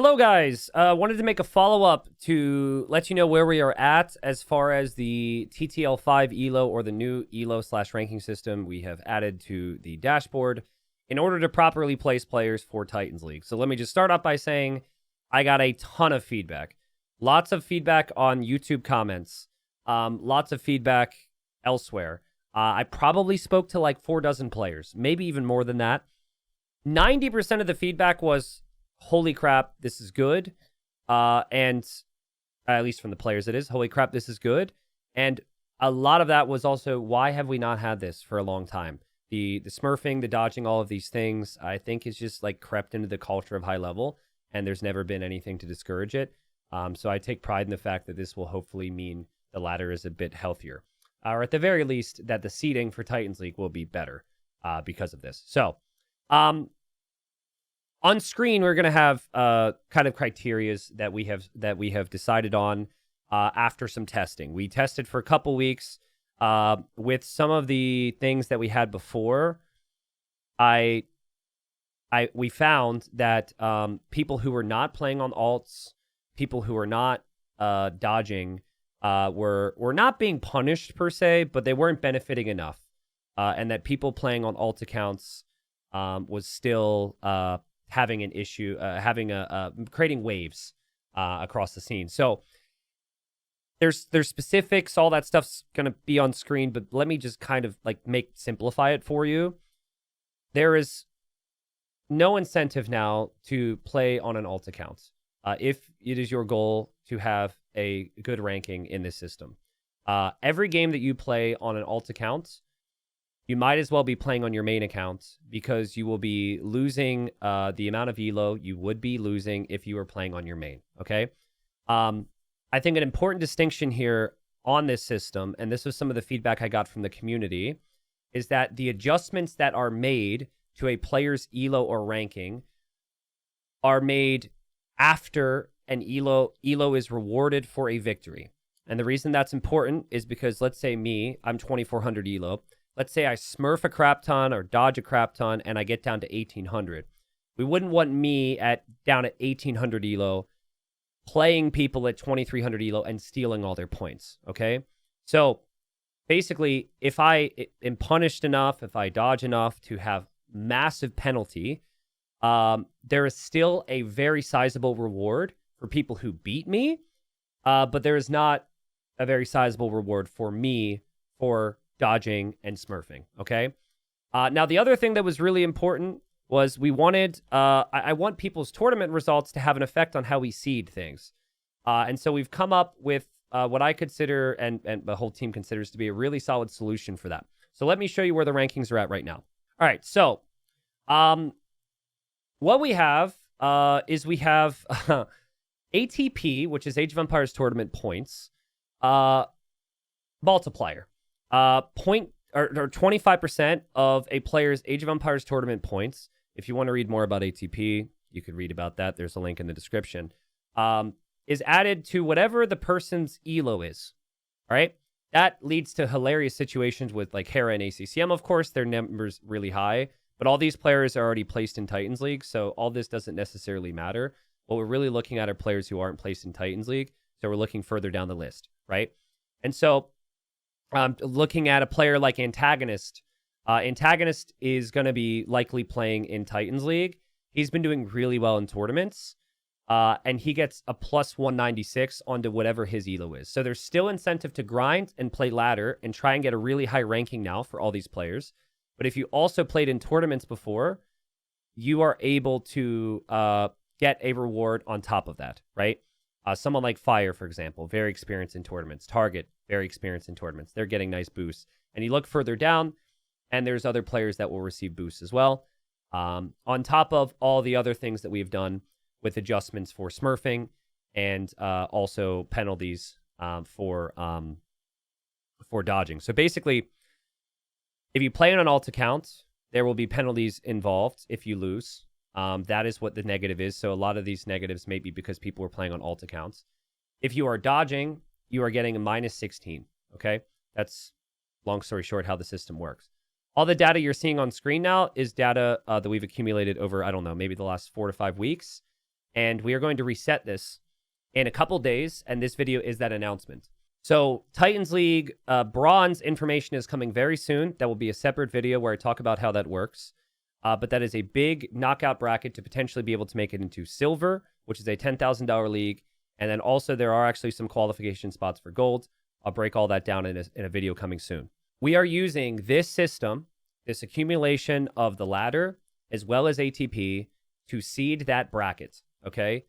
Hello, guys. Wanted to make a follow-up to let you know where we are at as far as the TTL5 Elo or the new Elo/ranking system we have added to the dashboard in order to properly place players for Titans League. So let me just start off by saying I got a ton of feedback. Lots of feedback on YouTube comments. Lots of feedback elsewhere. I probably spoke to like 4 dozen players, maybe even more than that. 90% of the feedback was, holy crap, this is good. And at least from the players it is, holy crap, this is good. And a lot of that was also, why have we not had this for a long time? The smurfing, the dodging, all of these things, I think is just like crept into the culture of high level, and there's never been anything to discourage it. So I take pride in the fact that this will hopefully mean the ladder is a bit healthier. Or at the very least, that the seeding for Titans League will be better because of this. So, on screen, we're going to have kind of criterias that we have decided on after some testing. We tested for a couple weeks with some of the things that we had before. We found that people who were not playing on alts, people who were not dodging, were not being punished per se, but they weren't benefiting enough, and that people playing on alt accounts was still having an issue, creating waves across the scene. So there's specifics, all that stuff's gonna be on screen, but let me just kind of like simplify it for you. There is no incentive now to play on an alt account if it is your goal to have a good ranking in this system. Every game that you play on an alt account, you might as well be playing on your main account, because you will be losing the amount of elo you would be losing if you were playing on your main, okay? I think an important distinction here on this system, and this was some of the feedback I got from the community, is that the adjustments that are made to a player's elo or ranking are made after an elo is rewarded for a victory. And the reason that's important is because, let's say I'm 2400 elo. Let's say I smurf a crap ton or dodge a crap ton and I get down to 1800. We wouldn't want me down at 1800 elo playing people at 2300 elo and stealing all their points, okay? So basically, if I am punished enough, if I dodge enough to have massive penalty, there is still a very sizable reward for people who beat me, but there is not a very sizable reward for me for dodging and smurfing, okay? Now, the other thing that was really important was we wanted, I want people's tournament results to have an effect on how we seed things. And so we've come up with what I consider, and the whole team considers, to be a really solid solution for that. So let me show you where the rankings are at right now. All right, so what we have is we have ATP, which is Age of Empires tournament points, multiplier. 25% of a player's Age of Empires tournament points. If you want to read more about ATP, you could read about that. There's a link in the description. Is added to whatever the person's elo is. All right? That leads to hilarious situations with like Hera and ACCM. Of course, their numbers really high, but all these players are already placed in Titans League, so all this doesn't necessarily matter. What we're really looking at are players who aren't placed in Titans League, so we're looking further down the list, right? And so looking at a player like Antagonist. Antagonist is going to be likely playing in Titans League. He's been doing really well in tournaments, and he gets a plus 196 onto whatever his elo is. So there's still incentive to grind and play ladder and try and get a really high ranking now for all these players. But if you also played in tournaments before, you are able to get a reward on top of that, right? Someone like Fire, for example, very experienced in tournaments. Target, very experienced in tournaments. They're getting nice boosts. And you look further down, and there's other players that will receive boosts as well. On top of all the other things that we've done with adjustments for smurfing and also penalties for dodging. So basically, if you play on an alt account, there will be penalties involved if you lose. That is what the negative is. So a lot of these negatives may be because people are playing on alt accounts. If you are dodging, you are getting a minus 16, okay? That's, long story short, how the system works. All the data you're seeing on screen now is data that we've accumulated over, I don't know, maybe the last 4 to 5 weeks. and we are going to reset this in a couple days, and this video is that announcement. So Titans League bronze information is coming very soon. That will be a separate video where I talk about how that works. But that is a big knockout bracket to potentially be able to make it into silver, which is a $10,000 league. And then also there are actually some qualification spots for gold. I'll break all that down in a video coming soon. We are using this system, this accumulation of the ladder, as well as ATP, to seed that bracket, okay?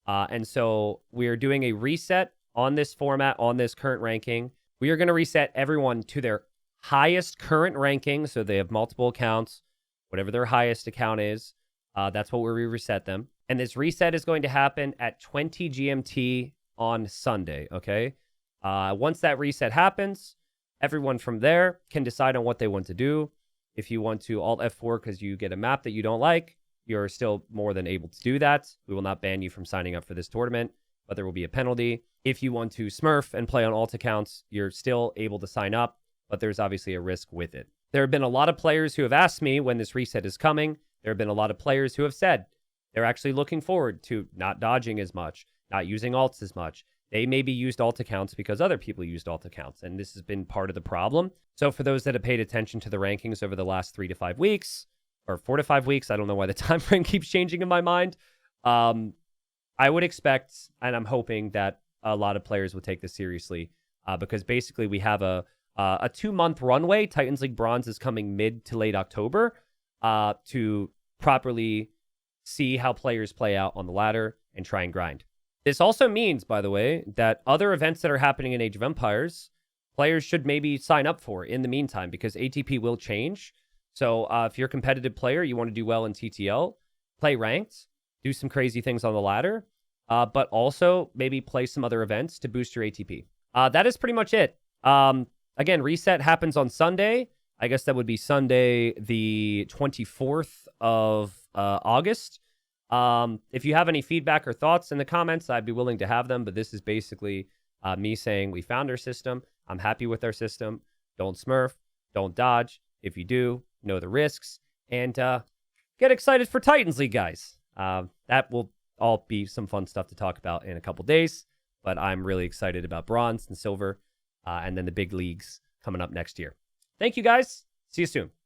And so we are doing a reset on this format, on this current ranking. We are going to reset everyone to their highest current ranking, so they have multiple accounts, whatever their highest account is. That's what we reset them. And this reset is going to happen at 20 GMT on Sunday, okay? Once that reset happens, everyone from there can decide on what they want to do. If you want to Alt F4 because you get a map that you don't like, you're still more than able to do that. We will not ban you from signing up for this tournament, but there will be a penalty. If you want to Smurf and play on alt accounts, you're still able to sign up, but there's obviously a risk with it. There have been a lot of players who have asked me when this reset is coming. There have been a lot of players who have said they're actually looking forward to not dodging as much, not using alts as much. They maybe used alt accounts because other people used alt accounts, and this has been part of the problem. So for those that have paid attention to the rankings over the last 3 to 5 weeks, or 4 to 5 weeks, I don't know why the time frame keeps changing in my mind. I would expect, and I'm hoping that a lot of players will take this seriously, because basically we have a 2-month runway. Titans League Bronze is coming mid to late October to properly see how players play out on the ladder and try and grind. This also means, by the way, that other events that are happening in Age of Empires, players should maybe sign up for in the meantime, because ATP will change. So if you're a competitive player, you want to do well in TTL, play ranked, do some crazy things on the ladder, but also maybe play some other events to boost your ATP. That is pretty much it. Again, reset happens on Sunday. I guess that would be Sunday, the 24th of August. If you have any feedback or thoughts in the comments, I'd be willing to have them. But this is basically me saying we found our system. I'm happy with our system. Don't Smurf. Don't dodge. If you do, know the risks. And get excited for Titans League, guys. That will all be some fun stuff to talk about in a couple days. But I'm really excited about bronze and silver. And then the big leagues coming up next year. Thank you, guys. See you soon.